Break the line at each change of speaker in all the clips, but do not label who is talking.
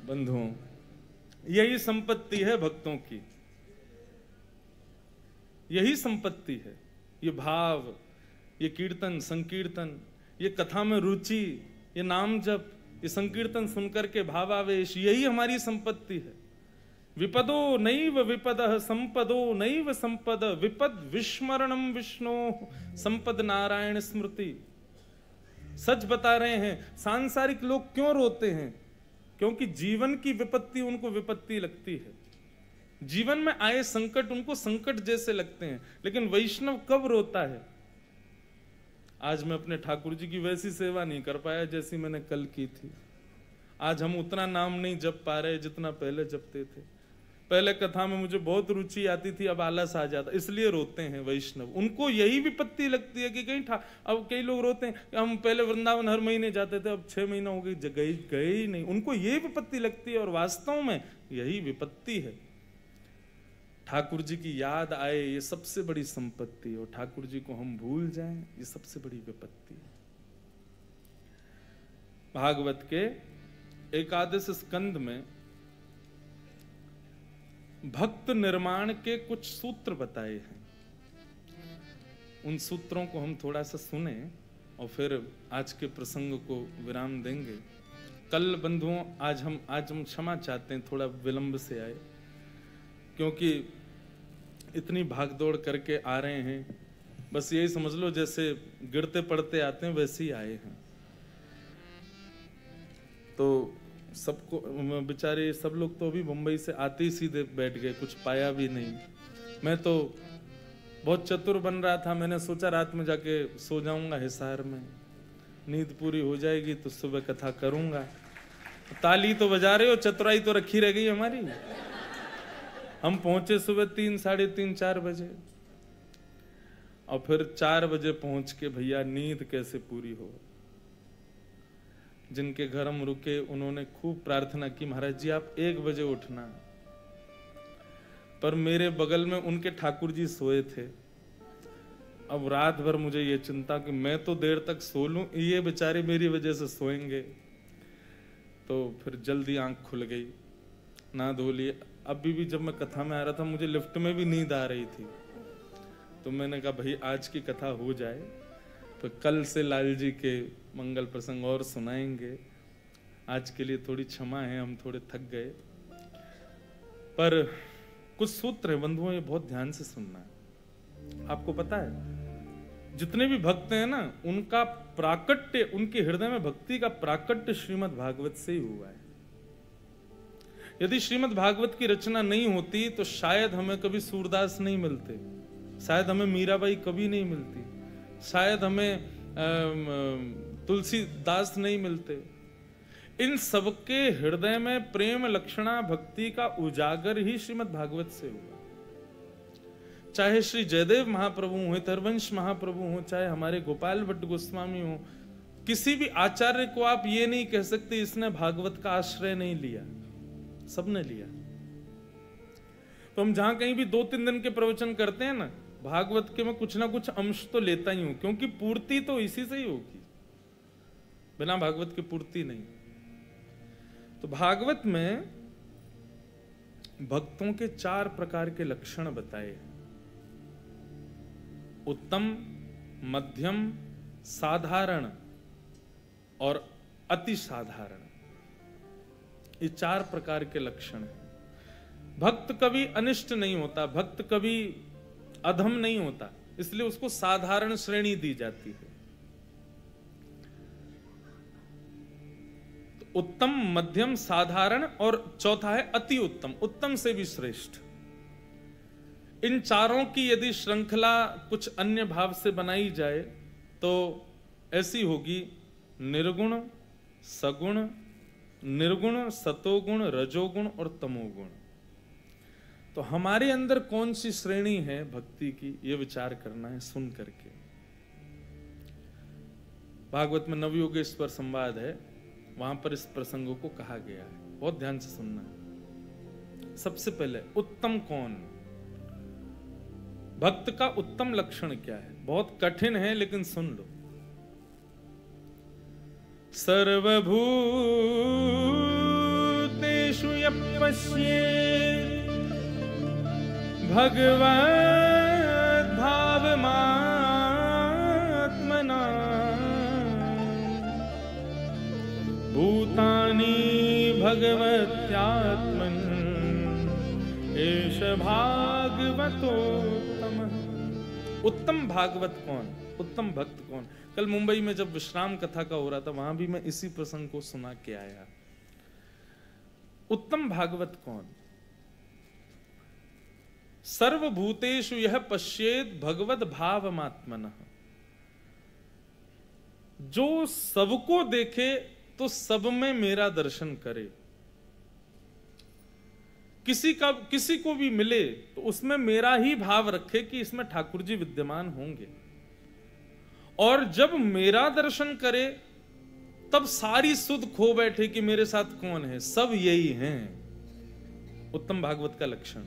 बंधुओं, यही संपत्ति है भक्तों की, यही संपत्ति है। ये भाव, ये कीर्तन संकीर्तन, ये कथा में रुचि, ये नाम जप, ये संकीर्तन सुनकर के भावावेश, यही हमारी संपत्ति है। विपदो नैव विपदः संपदो नैव संपद, विपद विस्मरणम विष्णो संपद नारायण स्मृति। सच बता रहे हैं। सांसारिक लोग क्यों रोते हैं? क्योंकि जीवन की विपत्ति उनको विपत्ति लगती है, जीवन में आए संकट उनको संकट जैसे लगते हैं। लेकिन वैष्णव कब रोता है? आज मैं अपने ठाकुर जी की वैसी सेवा नहीं कर पाया जैसी मैंने कल की थी। आज हम उतना नाम नहीं जप पा रहे जितना पहले जपते थे। पहले कथा में मुझे बहुत रुचि आती थी, अब आलस आ जाता, इसलिए रोते हैं वैष्णव। उनको यही विपत्ति लगती है कि कहीं अब कई लोग रोते हैं कि हम पहले वृंदावन हर महीने जाते थे, अब 6 महीना हो गए गए ही नहीं। उनको ये विपत्ति लगती है, और वास्तव में यही विपत्ति है। ठाकुर जी की याद आए ये सबसे बड़ी संपत्ति, और ठाकुर जी को हम भूल जाएं ये सबसे बड़ी विपत्ति है। भागवत के एकादश स्कंद में भक्त निर्माण के कुछ सूत्र बताए हैं। उन सूत्रों को हम थोड़ा सा सुने और फिर आज के प्रसंग को विराम देंगे। कल बंधुओं आज हम क्षमा चाहते हैं, थोड़ा विलंब से आए, क्योंकि इतनी भागदौड़ करके आ रहे हैं। बस यही समझ लो जैसे गिरते पड़ते आते हैं वैसे ही आए हैं। तो सबको बेचारे सब लोग तो अभी मुंबई से आते ही सीधे बैठ गए, कुछ पाया भी नहीं। मैं तो बहुत चतुर बन रहा था, मैंने सोचा रात में जाके सो जाऊंगा हिसार में, नींद पूरी हो जाएगी तो सुबह कथा करूंगा। ताली तो बजा रहे हो, चतुराई तो रखी रह गई हमारी। हम पहुंचे सुबह 3, साढ़े 3, 4 बजे, और फिर 4 बजे पहुंच के भैया नींद कैसे पूरी हो। जिनके घर हम रुके उन्होंने खूब प्रार्थना की, महाराज जी आप 1 बजे उठना। पर मेरे बगल में उनके ठाकुर जी सोए थे। अब रात भर मुझे ये चिंता कि मैं तो देर तक सो लूं, ये बेचारे मेरी वजह से सोएंगे। तो फिर जल्दी आंख खुल गई, ना धो लिए। अभी भी जब मैं कथा में आ रहा था मुझे लिफ्ट में भी नींद आ रही थी, तो मैंने कहा भाई आज की कथा हो जाए, तो कल से लाल जी के मंगल प्रसंग और सुनाएंगे। आज के लिए थोड़ी क्षमा है, हम थोड़े थक गए। पर कुछ सूत्र है बंधुओं, ये बहुत ध्यान से सुनना है। आपको पता है जितने भी भक्त हैं ना, उनका प्राकट्य, उनके हृदय में भक्ति का प्राकट्य श्रीमद् भागवत से ही हुआ है। यदि श्रीमद् भागवत की रचना नहीं होती तो शायद हमें कभी सूरदास नहीं मिलते, शायद हमें मीराबाई कभी नहीं मिलती, शायद हमें तुलसीदास नहीं मिलते। इन सबके हृदय में प्रेम लक्षणा भक्ति का उजागर ही श्रीमद् भागवत से हुआ। चाहे श्री जयदेव महाप्रभु हो, हरवंश महाप्रभु हो, चाहे हमारे गोपाल भट्ट गोस्वामी हो, किसी भी आचार्य को आप ये नहीं कह सकते इसने भागवत का आश्रय नहीं लिया, सबने लिया। तो हम जहां कहीं भी 2-3 दिन के प्रवचन करते हैं ना, भागवत के मैं कुछ ना कुछ अंश तो लेता ही हूं, क्योंकि पूर्ति तो इसी से ही होगी, बिना भागवत की पूर्ति नहीं। तो भागवत में भक्तों के 4 प्रकार के लक्षण बताए हैं। उत्तम, मध्यम, साधारण और अति साधारण, ये 4 प्रकार के लक्षण हैं। भक्त कभी अनिष्ट नहीं होता, भक्त कभी अधम नहीं होता, इसलिए उसको साधारण श्रेणी दी जाती है। तो उत्तम, मध्यम, साधारण और चौथा है अति उत्तम, उत्तम से भी श्रेष्ठ। इन चारों की यदि श्रृंखला कुछ अन्य भाव से बनाई जाए तो ऐसी होगी: निर्गुण, सगुण, निर्गुण, सतोगुण, रजोगुण और तमोगुण। तो हमारे अंदर कौन सी श्रेणी है भक्ति की, ये विचार करना है सुन करके। भागवत में नवयोगेश्वर संवाद है, वहां पर इस प्रसंगों को कहा गया है, बहुत ध्यान से सुनना है। सबसे पहले उत्तम कौन, भक्त का उत्तम लक्षण क्या है? बहुत कठिन है लेकिन सुन लो। सर्वभूतेषु यपश्येत् भगवद् भावमात्मना भूतानि भगवत्यात्मन् एष भागवतोत्तमः। उत्तम भागवत कौन, उत्तम भक्त कौन? कल मुंबई में जब विश्राम कथा का हो रहा था, वहां भी मैं इसी प्रसंग को सुना के आया। उत्तम भागवत कौन? सर्वभूतेषु यह पश्येत भगवद भावमात्मनः, जो सबको देखे तो सब में मेरा दर्शन करे। किसी को भी मिले तो उसमें मेरा ही भाव रखे कि इसमें ठाकुर जी विद्यमान होंगे, और जब मेरा दर्शन करे तब सारी सुध खो बैठे कि मेरे साथ कौन है, सब यही हैं। उत्तम भागवत का लक्षण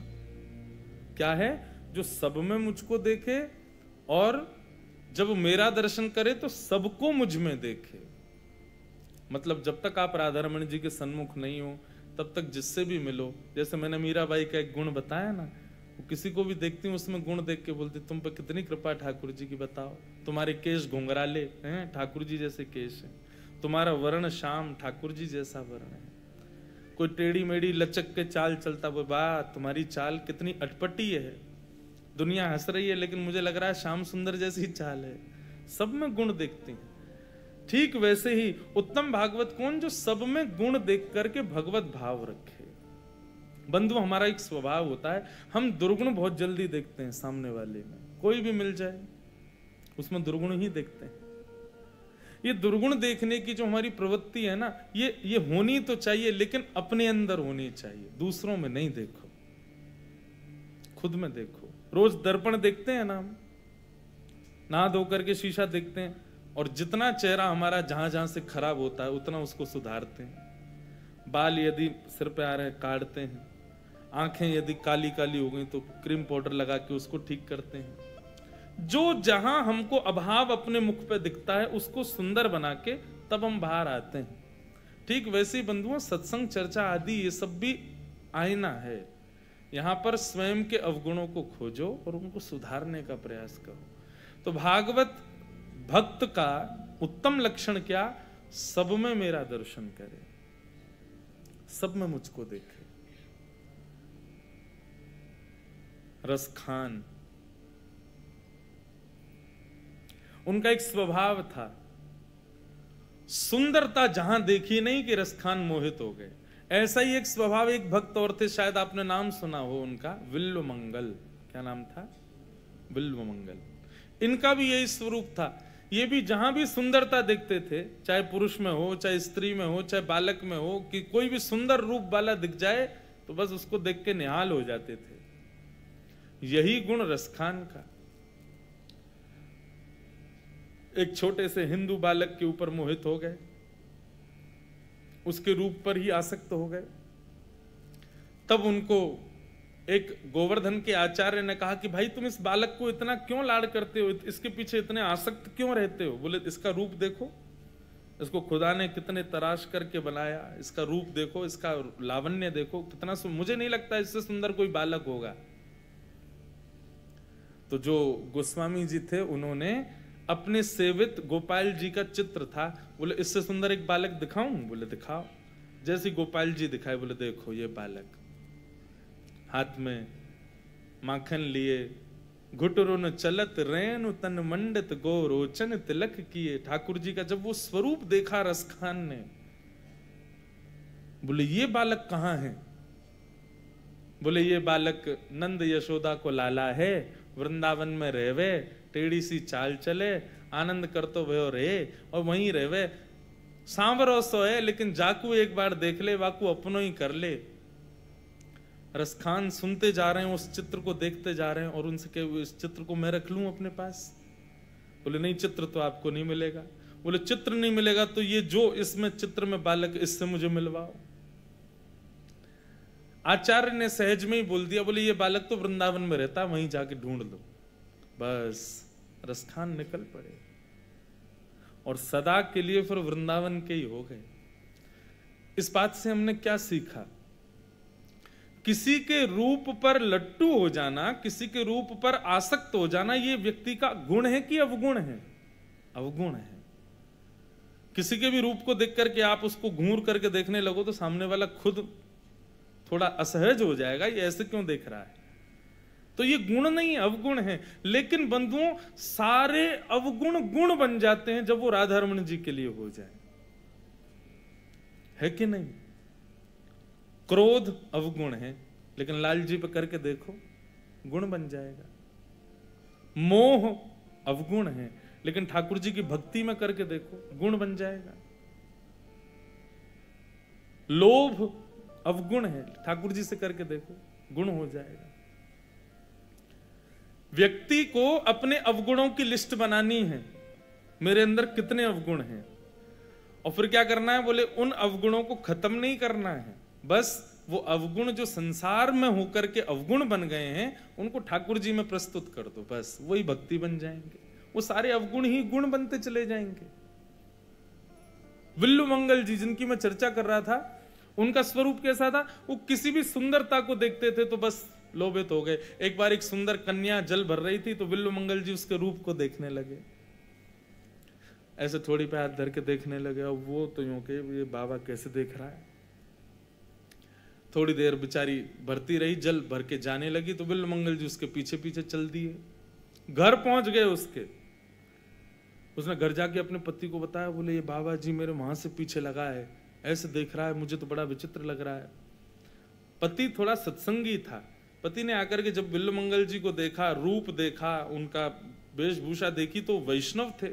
क्या है? जो सब में मुझको देखे और जब मेरा दर्शन करे तो सबको मुझ में देखे। मतलब जब तक आप राधारमण जी के सन्मुख नहीं हो तब तक जिससे भी मिलो, जैसे मैंने मीराबाई का एक गुण बताया ना, वो किसी को भी देखती हूँ उसमें गुण देख के बोलती तुम पे कितनी कृपा ठाकुर जी की, बताओ तुम्हारे केश घुंघराले हैं, ठाकुर जी जैसे केश हैं, तुम्हारा वर्ण श्याम, ठाकुर जी जैसा वर्ण है। कोई टेढ़ी मेढ़ी लचक के चाल चलता, वो वाह तुम्हारी चाल कितनी अटपटी है, दुनिया हंस रही है लेकिन मुझे लग रहा है श्याम सुंदर जैसी चाल है। सब में गुण देखती हैं। ठीक वैसे ही उत्तम भागवत कौन? जो सब में गुण देख करके भगवत भाव रखे। बंधु, हमारा एक स्वभाव होता है, हम दुर्गुण बहुत जल्दी देखते हैं सामने वाले में, कोई भी मिल जाए उसमें दुर्गुण ही देखते हैं। ये दुर्गुण देखने की जो हमारी प्रवृत्ति है ना, ये होनी तो चाहिए, लेकिन अपने अंदर होनी चाहिए, दूसरों में नहीं देखो, खुद में देखो। रोज दर्पण देखते हैं ना, हम नहा धो करके शीशा देखते हैं, और जितना चेहरा हमारा जहां जहां से खराब होता है उतना उसको सुधारते हैं। बाल यदि सिर पे आ रहे हैं काटते हैं, आंखें यदि काली काली हो गई तो क्रीम पाउडर लगा के उसको ठीक करते हैं। जो जहां हमको अभाव अपने मुख पे दिखता है उसको सुंदर बना के तब हम बाहर आते हैं। ठीक वैसे ही बंधुओं, सत्संग चर्चा आदि ये सब भी आईना है। यहां पर स्वयं के अवगुणों को खोजो और उनको सुधारने का प्रयास करो। तो भागवत भक्त का उत्तम लक्षण क्या? सब में मेरा दर्शन करे, सब में मुझको देखे। रसखान, उनका एक स्वभाव था, सुंदरता जहां देखी नहीं कि रसखान मोहित हो गए। ऐसा ही एक स्वभाव एक भक्त और थे, शायद आपने नाम सुना हो उनका, विल्वमंगल। क्या नाम था? विल्वमंगल। इनका भी यही स्वरूप था। ये भी जहां भी सुंदरता देखते थे, चाहे पुरुष में हो, चाहे स्त्री में हो, चाहे बालक में हो, कि कोई भी सुंदर रूप वाला दिख जाए तो बस उसको देख के निहाल हो जाते थे। यही गुण रसखान का। एक छोटे से हिंदू बालक के ऊपर मोहित हो गए, उसके रूप पर ही आसक्त हो गए। तब उनको एक गोवर्धन के आचार्य ने कहा कि भाई तुम इस बालक को इतना क्यों लाड करते हो, इसके पीछे इतने आसक्त क्यों रहते हो? बोले इसका रूप देखो, इसको खुदा ने कितने तराश करके बनाया, इसका रूप देखो, इसका लावण्य देखो, कितना मुझे नहीं लगता इससे सुंदर कोई बालक होगा। तो जो गोस्वामी जी थे उन्होंने अपने सेवित गोपाल जी का चित्र था, बोले इससे सुंदर एक बालक दिखाऊं? बोले दिखाओ। जैसे गोपाल जी दिखाए, बोले देखो ये बालक, हाथ में माखन लिए, घुटरुन चलत रेणु तन मंडित गो रोचन तिलक किए। ठाकुर जी का जब वो स्वरूप देखा रसखान ने, बोले ये बालक कहाँ है? बोले ये बालक नंद यशोदा को लाला है, वृंदावन में रहवे, टेढ़ी सी चाल चले, आनंद करतो भयो रे, और वहीं रहवे, सांवरो सो है लेकिन जाकू एक बार देख ले, वाकू अपनो ही कर ले। रसखान सुनते जा रहे हैं, उस चित्र को देखते जा रहे हैं, और उनसे कहे इस चित्र को मैं रख लूं अपने पास? बोले नहीं, चित्र तो आपको नहीं मिलेगा। बोले चित्र नहीं मिलेगा तो ये जो इसमें चित्र में बालक, इससे मुझे मिलवाओ। आचार्य ने सहज में ही बोल दिया, बोले ये बालक तो वृंदावन में रहता, वहीं जाके ढूंढ लो। बस रसखान निकल पड़े और सदा के लिए फिर वृंदावन के ही हो गए। इस बात से हमने क्या सीखा? किसी के रूप पर लट्टू हो जाना, किसी के रूप पर आसक्त हो जाना, ये व्यक्ति का गुण है कि अवगुण है? अवगुण है। किसी के भी रूप को देख करके आप उसको घूर करके देखने लगो तो सामने वाला खुद थोड़ा असहज हो जाएगा, ये ऐसे क्यों देख रहा है? तो ये गुण नहीं, अवगुण है। लेकिन बंधुओं, सारे अवगुण गुण बन जाते हैं जब वो राधा रमण जी के लिए हो जाए, है कि नहीं? क्रोध अवगुण है, लेकिन लाल जी पे करके देखो, गुण बन जाएगा। मोह अवगुण है, लेकिन ठाकुर जी की भक्ति में करके देखो, गुण बन जाएगा। लोभ अवगुण है, ठाकुर जी से करके देखो, गुण हो जाएगा। व्यक्ति को अपने अवगुणों की लिस्ट बनानी है, मेरे अंदर कितने अवगुण हैं, और फिर क्या करना है? बोले उन अवगुणों को खत्म नहीं करना है, बस वो अवगुण जो संसार में होकर के अवगुण बन गए हैं उनको ठाकुर जी में प्रस्तुत कर दो, बस वही भक्ति बन जाएंगे। वो सारे अवगुण ही गुण बनते चले जाएंगे। विल्लु मंगल जी जिनकी मैं चर्चा कर रहा था, उनका स्वरूप कैसा था? वो किसी भी सुंदरता को देखते थे तो बस लोभित हो गए। एक बार एक सुंदर कन्या जल भर रही थी तो विल्लु मंगल जी उसके रूप को देखने लगे, ऐसे थोड़ी पे हाथ धर के देखने लगे, और वो तो यूं के ये बाबा कैसे देख रहा है। थोड़ी देर बेचारी भरती रही, जल भर के जाने लगी तो विल्लु मंगल जी उसके पीछे पीछे चल दिए। घर पहुंच गए उसने घर जाके अपने पति को बताया, बोले ये बाबा जी मेरे वहां से पीछे लगा है, ऐसे देख रहा है, मुझे तो बड़ा विचित्र लग रहा है। पति थोड़ा सत्संगी था, पति ने आकर के जब विल्लु मंगल जी को देखा, रूप देखा, उनका वेशभूषा देखी तो वैष्णव थे।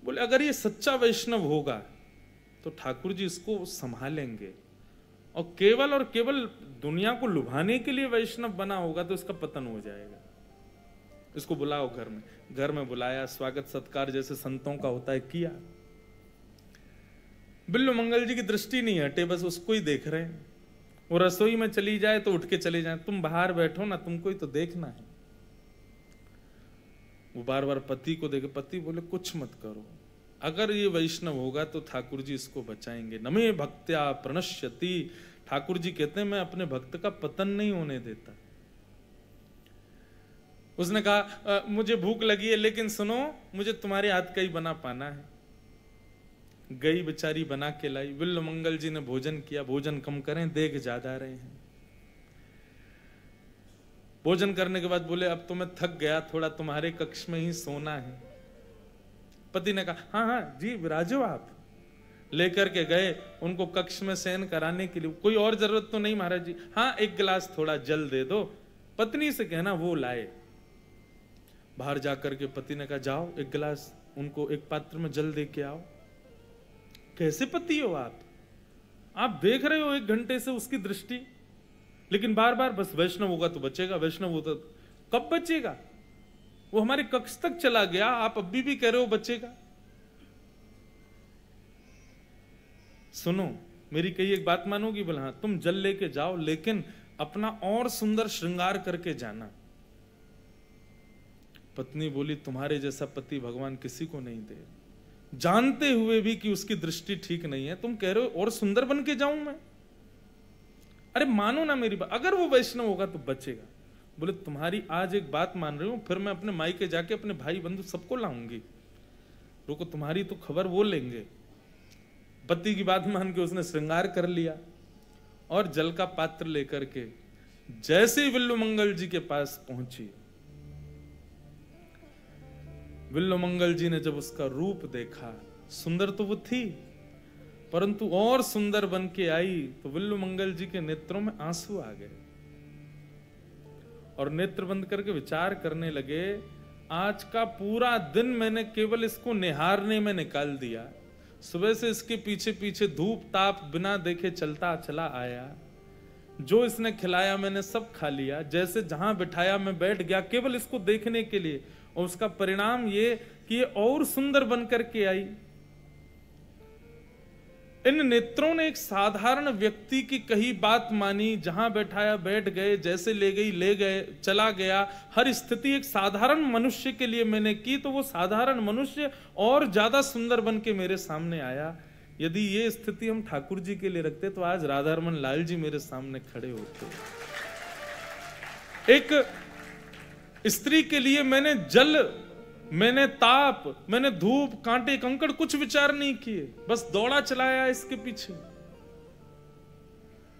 बोले अगर ये सच्चा वैष्णव होगा तो ठाकुर जी इसको संभालेंगे, और केवल दुनिया को लुभाने के लिए वैष्णव बना होगा तो इसका पतन हो जाएगा। इसको बुलाओ घर में बुलाया, स्वागत सत्कार जैसे संतों का होता है किया। विल्लु मंगल जी की दृष्टि नहीं हटे, बस उसको ही देख रहे हैं। वो रसोई में चली जाए तो उठ के चले जाए, तुम बाहर बैठो ना, तुमको ही तो देखना है। वो बार बार पति को देखे, पति बोले कुछ मत करो, अगर ये वैष्णव होगा तो ठाकुर जी इसको बचाएंगे। नमे भक्त्या प्रणश्यति, ठाकुर जी कहते हैं मैं अपने भक्त का पतन नहीं होने देता। उसने कहा मुझे भूख लगी है, लेकिन सुनो मुझे तुम्हारे हाथ का ही बना पाना है। गई बेचारी बना के लाई, विल्लु मंगल जी ने भोजन किया। भोजन कम करें, देख ज्यादा रहे हैं। भोजन करने के बाद बोले अब तो मैं थक गया, थोड़ा तुम्हारे कक्ष में ही सोना है। पति ने कहा हाँ हाँ जी विराजो आप। लेकर के गए उनको कक्ष में शयन कराने के लिए। कोई और जरूरत तो नहीं महाराज जी? हाँ एक गिलास थोड़ा जल दे दो। पत्नी से कहना वो लाए। बाहर जाकर के पति ने कहा जाओ एक गिलास उनको एक पात्र में जल दे के आओ। कैसे पति हो आप देख रहे हो 1 घंटे से उसकी दृष्टि, लेकिन बार बार बस वैष्णव होगा तो बचेगा, वैष्णव होता कब बचेगा? वो हमारे कक्ष तक चला गया, आप अभी भी कह रहे हो बचेगा। सुनो मेरी कही एक बात मानोगी? बोला हाँ। तुम जल लेके जाओ, लेकिन अपना और सुंदर श्रृंगार करके जाना। पत्नी बोली तुम्हारे जैसा पति भगवान किसी को नहीं दे, जानते हुए भी कि उसकी दृष्टि ठीक नहीं है, तुम कह रहे हो और सुंदर बन के जाऊं मैं? अरे मानो ना मेरी बात, अगर वो वैष्णव होगा तो बचेगा। बोले तुम्हारी आज एक बात मान रही हूं, फिर मैं अपने मायके जाके अपने भाई बंधु सबको लाऊंगी, रुको तुम्हारी तो खबर वो लेंगे। पति की बात मान के उसने श्रृंगार कर लिया और जल का पात्र लेकर के जैसे ही विल्लु मंगल जी के पास पहुंची, विल्लु मंगल जी ने जब उसका रूप देखा, सुंदर तो वो थी परंतु और सुंदर बन के आई, तो विल्लु मंगल जी के नेत्रों में आंसू आ गए और नेत्र बंद करके विचार करने लगे, आज का पूरा दिन मैंने केवल इसको निहारने में निकाल दिया। सुबह से इसके पीछे पीछे धूप ताप बिना देखे चलता चला आया, जो इसने खिलाया मैंने सब खा लिया, जैसे जहां बिठाया मैं बैठ गया केवल इसको देखने के लिए, और उसका परिणाम ये कि ये और सुंदर बनकर के आई। इन नेत्रों ने एक साधारण व्यक्ति की कही बात मानी, जहां बैठाया बैठ गए, जैसे ले गई ले गए, चला गया। हर स्थिति एक साधारण मनुष्य के लिए मैंने की, तो वो साधारण मनुष्य और ज्यादा सुंदर बन के मेरे सामने आया। यदि ये स्थिति हम ठाकुर जी के लिए रखते तो आज राधारमण लाल जी मेरे सामने खड़े होते। एक स्त्री के लिए मैंने जल, मैंने ताप, मैंने धूप, कांटे, कंकड़ कुछ विचार नहीं किए, बस दौड़ा चलाया इसके पीछे।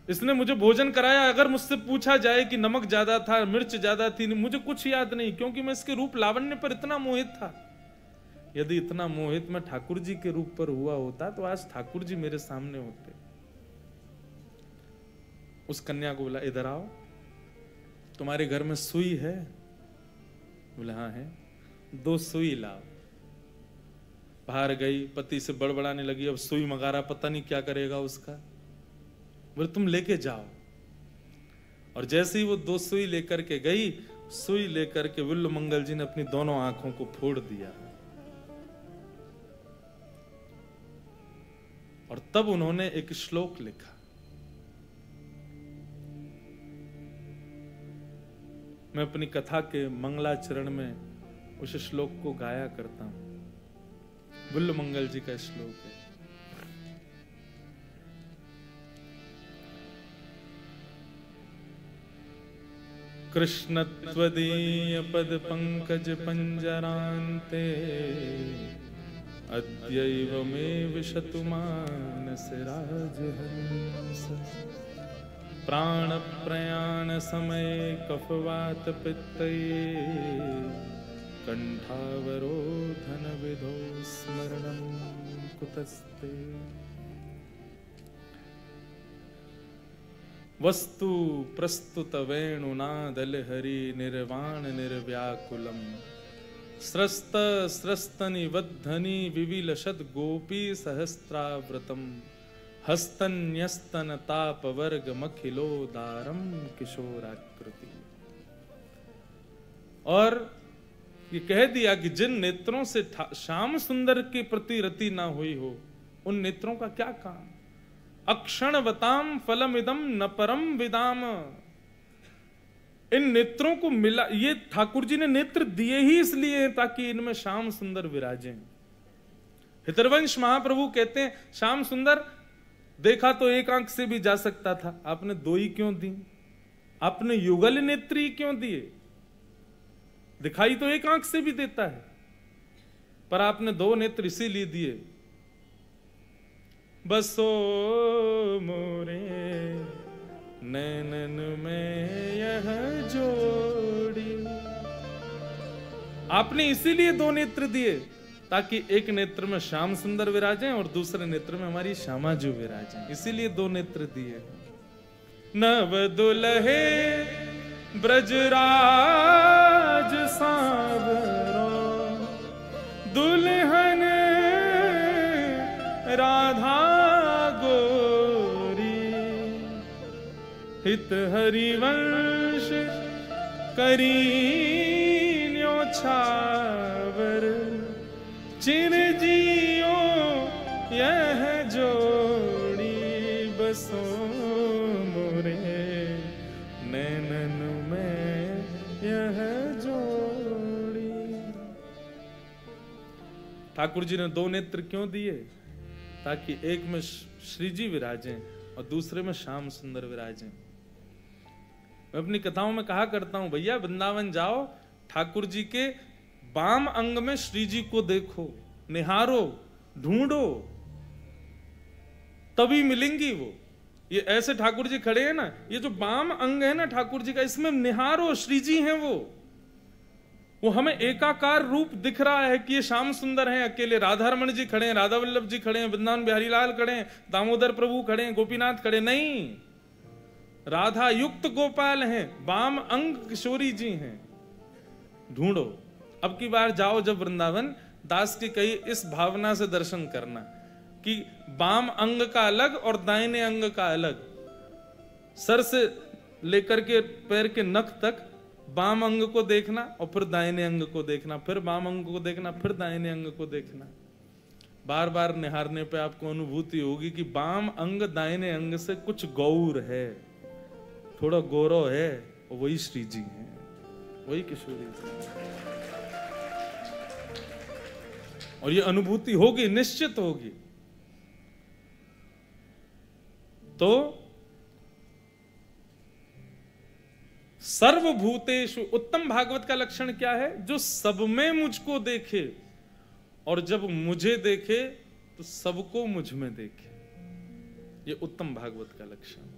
इसने मुझे भोजन कराया। अगर मुझसे पूछा जाए कि नमक ज्यादा था, मिर्च ज्यादा थी, मुझे कुछ याद नहीं, क्योंकि मैं इसके रूप लावण्य पर इतना मोहित था। यदि इतना मोहित मैं ठाकुर जी के रूप पर हुआ होता तो आज ठाकुर जी मेरे सामने होते। उस कन्या को बोला, इधर आओ, तुम्हारे घर में सुई है? बोले हाँ है। 2 सुई लाओ। बाहर गई, पति से बड़बड़ाने लगी, अब सुई मंगा रहा, पता नहीं क्या करेगा उसका। बोले तुम लेके जाओ। और जैसे ही वो 2 सुई लेकर के गई, सुई लेकर के विल्ल मंगल जी ने अपनी दोनों आंखों को फोड़ दिया। और तब उन्होंने एक श्लोक लिखा। मैं अपनी कथा के मंगलाचरण में उस श्लोक को गाया करता हूं। विल्ल मंगल जी का श्लोक है। कृष्ण त्वदीय पद पंकज पंजरान्ते अद्यैव मे विशतु मानस राजहंस प्राण प्रयाण समय कफवात पित्तये कंठावरोधन विधो स्मरणं कुतस्ते। वस्तु प्रस्तुत वेणुनादल हरि निर्वाण निर्व्याकुलम स्रस्त स्रस्तनि वद्धनि विविलशद गोपी सहस्त्राव्रतम हस्तन्यस्तन ताप वर्ग मखिलोदारम किशोराकृति। और ये कह दिया कि जिन नेत्रों से श्याम सुंदर के प्रति रति ना हुई हो, उन नेत्रों का क्या काम। अक्षणवताम फलमिदम न परम विदाम। इन नेत्रों को मिला, ये ठाकुर जी ने नेत्र दिए ही इसलिए हैं ताकि इनमें श्याम सुंदर विराजें। हितरवंश महाप्रभु कहते हैं श्याम सुंदर देखा तो एक आंख से भी जा सकता था, आपने 2 ही क्यों दी? आपने युगल नेत्री क्यों दिए? दिखाई तो एक आंख से भी देता है, पर आपने 2 नेत्र इसीलिए दिए। बसो मोरे नैनन में यह जोड़ी। आपने इसीलिए 2 नेत्र दिए ताकि एक नेत्र में श्याम सुंदर विराजें और दूसरे नेत्र में हमारी श्यामाजू विराजें, इसीलिए 2 नेत्र दिए। नव दुल्हे ब्रजराज सांवरो दुल्हन राधा गोरी हित हरिवंश करीन्यो छावर चिरजियो यह जोड़ी बसो मोरे नैनन में यह जोड़ी। ठाकुर जी ने 2 नेत्र क्यों दिए? ताकि एक में श्री जी विराजें और दूसरे में श्याम सुंदर विराजें। मैं अपनी कथाओं में कहा करता हूं, भैया वृंदावन जाओ, ठाकुर जी के वाम अंग में श्री जी को देखो, निहारो, ढूंढो, तभी मिलेंगी वो। ये ऐसे ठाकुर जी खड़े हैं ना, ये जो वाम अंग है ना ठाकुर जी का, इसमें निहारो, श्री जी हैं वो हमें एकाकार रूप दिख रहा है कि ये श्याम सुंदर हैं अकेले। राधारमण जी खड़े हैं, राधा वल्लभ जी खड़े हैं, वृंदावन बिहारी लाल खड़े हैं, दामोदर प्रभु खड़े हैं, गोपीनाथ खड़े, नहीं, राधा युक्त गोपाल हैं, वाम अंग किशोरी जी हैं। ढूंढो। अब की बार जाओ जब वृंदावन, दास की कही इस भावना से दर्शन करना कि वाम अंग का अलग और दाहिने अंग का अलग, सर से लेकर के पैर के नख तक वाम अंग को देखना और फिर दाहिने अंग को देखना, फिर वाम अंग को देखना, फिर दाहिने अंग को देखना। बार बार निहारने पे आपको अनुभूति होगी कि वाम अंग दाहिने अंग से कुछ गौर है, थोड़ा गौरव है, और वही श्री जी है, वही किशोरी जी। और ये अनुभूति होगी, निश्चित होगी। तो सर्वभूतेषु, उत्तम भागवत का लक्षण क्या है? जो सब में मुझको देखे और जब मुझे देखे तो सबको मुझ में देखे। ये उत्तम भागवत का लक्षण।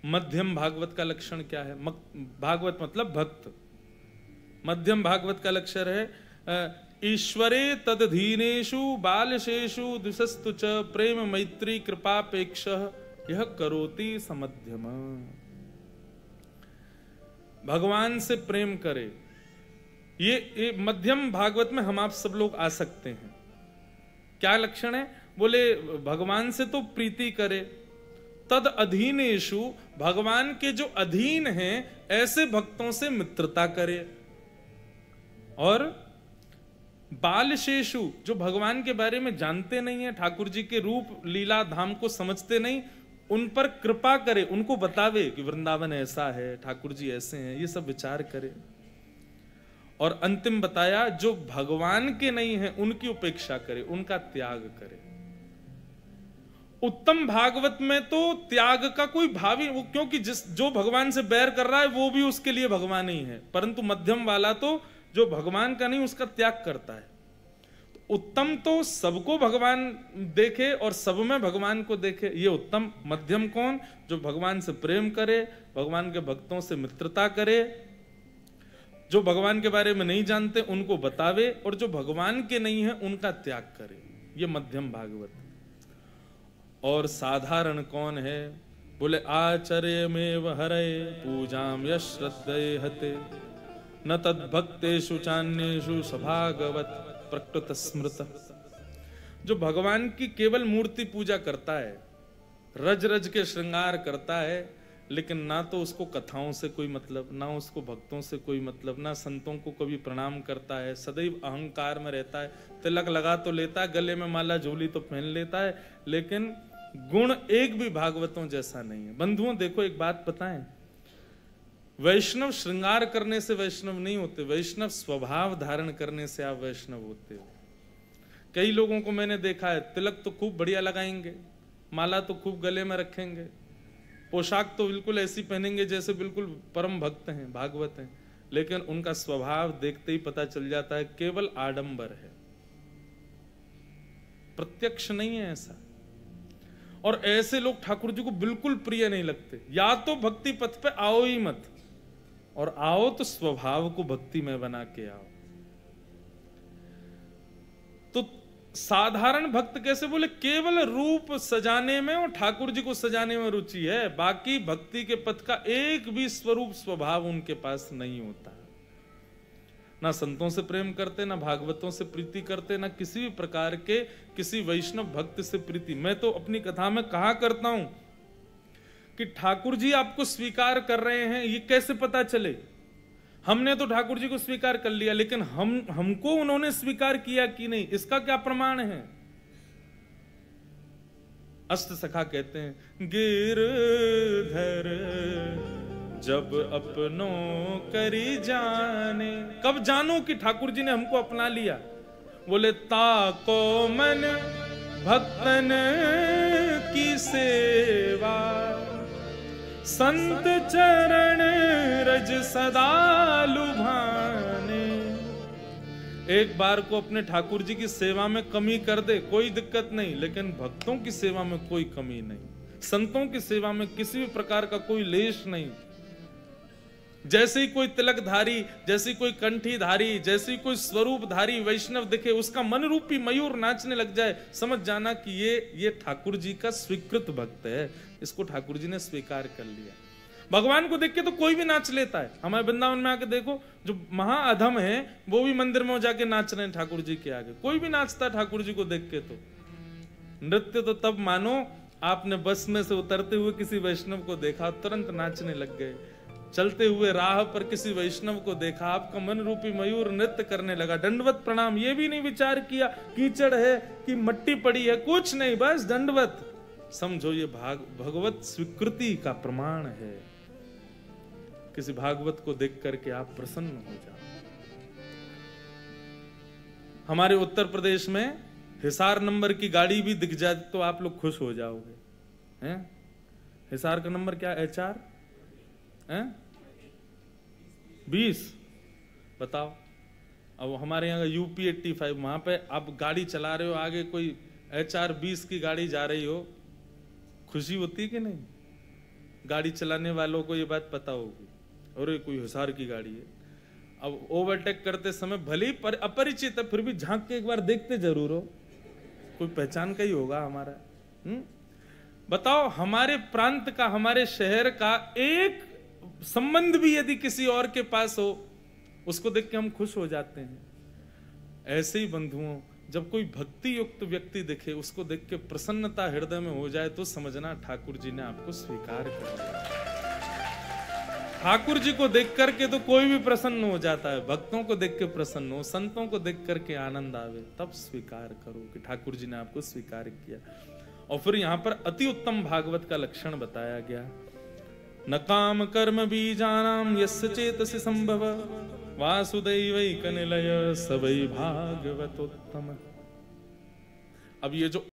मध्यम भागवत का लक्षण क्या है? भागवत मतलब भक्त। मध्यम भागवत का लक्षण है ईश्वरे तदधीनेषु बालशेषु द्विषस्तु च प्रेम मैत्री कृपापेक्ष यह करोति समध्यम। भगवान से प्रेम करे, ये मध्यम भागवत में हम आप सब लोग आ सकते हैं। क्या लक्षण है? बोले भगवान से तो प्रीति करे, तद अधीनेषु, भगवान के जो अधीन हैं ऐसे भक्तों से मित्रता करे, और बालशेषु, जो भगवान के बारे में जानते नहीं है, ठाकुर जी के रूप लीला धाम को समझते नहीं, उन पर कृपा करे, उनको बतावे कि वृंदावन ऐसा है, ठाकुर जी ऐसे हैं, ये सब विचार करे। और अंतिम बताया जो भगवान के नहीं है उनकी उपेक्षा करे, उनका त्याग करे। उत्तम भागवत में तो त्याग का कोई भाव ही, क्योंकि जो भगवान से बैर कर रहा है वो भी उसके लिए भगवान ही है, परंतु मध्यम वाला तो जो भगवान का नहीं उसका त्याग करता है। तो उत्तम तो सबको भगवान देखे और सब में भगवान को देखे, ये उत्तम। मध्यम कौन? जो भगवान से प्रेम करे, भगवान के भक्तों से मित्रता करे, जो भगवान के बारे में नहीं जानते उनको बतावे, और जो भगवान के नहीं है उनका त्याग करे, ये मध्यम भागवत। और साधारण कौन है? बोले आचर्यमेव हरये पूजाम यश्रद्धये हते न तद्भक्तेषु चान्येषु सभागवत प्रकृत स्मृत। जो भगवान की केवल मूर्ति पूजा करता है, रज रज के श्रृंगार करता है, लेकिन ना तो उसको कथाओं से कोई मतलब, ना उसको भक्तों से कोई मतलब, ना संतों को कभी प्रणाम करता है, सदैव अहंकार में रहता है, तिलक लगा तो लेता है, गले में माला झोली तो पहन लेता है, लेकिन गुण एक भी भागवतों जैसा नहीं है। बंधुओं देखो एक बात बताएं, वैष्णव श्रृंगार करने से वैष्णव नहीं होते, वैष्णव स्वभाव धारण करने से आप वैष्णव होते हो। कई लोगों को मैंने देखा है, तिलक तो खूब बढ़िया लगाएंगे, माला तो खूब गले में रखेंगे, पोशाक तो बिल्कुल ऐसी पहनेंगे जैसे बिल्कुल परम भक्त हैं, भागवत हैं, लेकिन उनका स्वभाव देखते ही पता चल जाता है केवल आडंबर है, प्रत्यक्ष नहीं है ऐसा। और ऐसे लोग ठाकुर जी को बिल्कुल प्रिय नहीं लगते। या तो भक्ति पथ पे आओ ही मत, और आओ तो स्वभाव को भक्ति में बना के आओ। तो साधारण भक्त कैसे? बोले केवल रूप सजाने में और ठाकुर जी को सजाने में रुचि है, बाकी भक्ति के पथ का एक भी स्वरूप स्वभाव उनके पास नहीं होता। ना संतों से प्रेम करते, ना भागवतों से प्रीति करते, ना किसी भी प्रकार के किसी वैष्णव भक्त से प्रीति। मैं तो अपनी कथा में कहा करता हूं कि ठाकुर जी आपको स्वीकार कर रहे हैं, ये कैसे पता चले? हमने तो ठाकुर जी को स्वीकार कर लिया, लेकिन हमको उन्होंने स्वीकार किया कि नहीं, इसका क्या प्रमाण है? अष्ट सखा कहते हैं गिरधर जब अपनों करी जाने। कब जानो कि ठाकुर जी ने हमको अपना लिया? बोले ताको मन भक्तन की सेवा संत चरण रज सदा लुभाने। एक बार को अपने ठाकुर जी की सेवा में कमी कर दे कोई दिक्कत नहीं, लेकिन भक्तों की सेवा में कोई कमी नहीं, संतों की सेवा में किसी भी प्रकार का कोई लेश नहीं। जैसे ही कोई तिलकधारी, जैसी कोई कंठीधारी, जैसी कोई स्वरूपधारी वैष्णव दिखे, उसका मन रूपी मयूर नाचने लग जाए, समझ जाना कि ये ठाकुर जी का स्वीकृत भक्त है, इसको ठाकुर जी ने स्वीकार कर लिया। भगवान को देख के तो कोई भी नाच लेता है। हमारे वृंदावन में आके देखो, जो महाअधम है वो भी मंदिर में जाके नाच रहे हैं ठाकुर जी के आगे, कोई भी नाचता है ठाकुर जी को देख के। तो नृत्य तो तब मानो आपने बस में से उतरते हुए किसी वैष्णव को देखा, तुरंत नाचने लग गए। चलते हुए राह पर किसी वैष्णव को देखा, आपका मन रूपी मयूर नृत्य करने लगा, दंडवत प्रणाम, ये भी नहीं विचार किया कीचड़ है कि मट्टी पड़ी है, कुछ नहीं, बस दंडवत। समझो ये भगवत स्वीकृति का प्रमाण है। किसी भागवत को देख करके आप प्रसन्न हो जाओ। हमारे उत्तर प्रदेश में हिसार नंबर की गाड़ी भी दिख जाए तो आप लोग खुश हो जाओगे हैं? हिसार का नंबर क्या HR हैं? 20। बताओ, अब हमारे यहाँ UP 85, वहां पे आप गाड़ी चला रहे हो, आगे कोई HR 20 की गाड़ी जा रही हो, खुशी होती है कि नहीं? गाड़ी चलाने वालों को ये बात पता होगी, अरे कोई हिसार की गाड़ी है। अब ओवरटेक करते समय भले ही अपरिचित है, फिर भी झांक के एक बार देखते जरूर हो, कोई पहचान का ही होगा हमारा। बताओ, हमारे प्रांत का, हमारे शहर का एक संबंध भी यदि किसी और के पास हो, उसको देख के हम खुश हो जाते हैं। ऐसे ही बंधुओं, जब कोई भक्ति युक्त व्यक्ति दिखे, उसको देख के प्रसन्नता हृदय में हो जाए, तो समझना ठाकुर जी ने आपको स्वीकार कर लिया। ठाकुर जी को देख करके तो कोई भी प्रसन्न हो जाता है, भक्तों को देख के प्रसन्न हो, संतों को देख करके आनंद आवे, तब स्वीकार करो कि ठाकुर जी ने आपको स्वीकार किया। और फिर यहाँ पर अति उत्तम भागवत का लक्षण बताया गया, न काम कर्म बीजानाम यस्य चेतसि संभव वासुदैवैकनिलय सवै भागवतोत्तम। अब ये जो